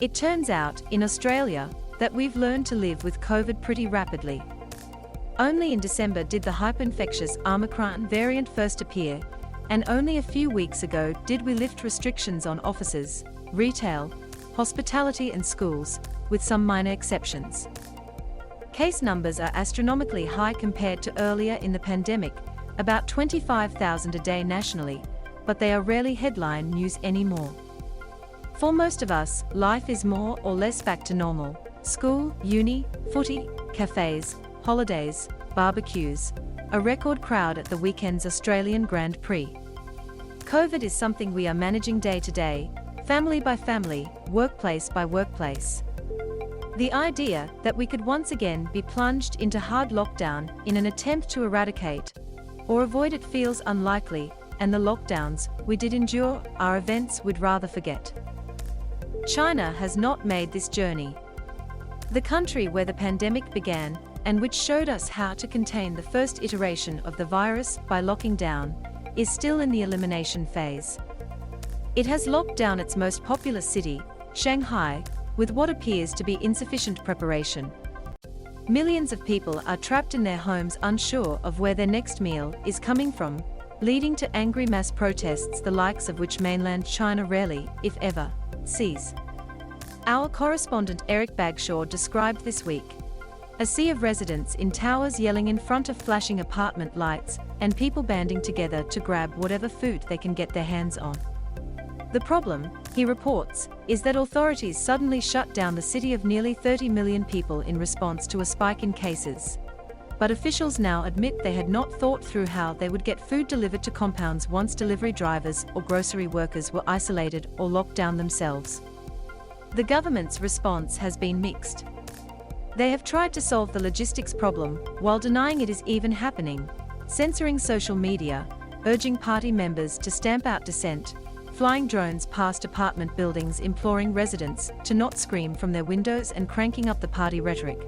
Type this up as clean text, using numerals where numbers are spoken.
It turns out, in Australia, that we've learned to live with COVID pretty rapidly. Only in December did the hyperinfectious Omicron variant first appear, and only a few weeks ago did we lift restrictions on offices, retail, hospitality and schools, with some minor exceptions. Case numbers are astronomically high compared to earlier in the pandemic, about 25,000 a day nationally, but they are rarely headline news anymore. For most of us, life is more or less back to normal. School, uni, footy, cafes, holidays, barbecues, a record crowd at the weekend's Australian Grand Prix. COVID is something we are managing day to day, family by family, workplace by workplace. The idea that we could once again be plunged into hard lockdown in an attempt to eradicate or avoid it feels unlikely, and the lockdowns we did endure are events we'd rather forget. China has not made this journey. The country where the pandemic began, and which showed us how to contain the first iteration of the virus by locking down, is still in the elimination phase. It has locked down its most populous city, Shanghai, with what appears to be insufficient preparation. Millions of people are trapped in their homes unsure of where their next meal is coming from, leading to angry mass protests the likes of which mainland China rarely, if ever, sees. Our correspondent Eric Bagshaw described this week a sea of residents in towers yelling in front of flashing apartment lights, and people banding together to grab whatever food they can get their hands on. The problem, he reports, is that authorities suddenly shut down the city of nearly 30 million people in response to a spike in cases. But officials now admit they had not thought through how they would get food delivered to compounds once delivery drivers or grocery workers were isolated or locked down themselves. The government's response has been mixed. They have tried to solve the logistics problem while denying it is even happening, censoring social media, urging party members to stamp out dissent, flying drones past apartment buildings imploring residents to not scream from their windows and cranking up the party rhetoric.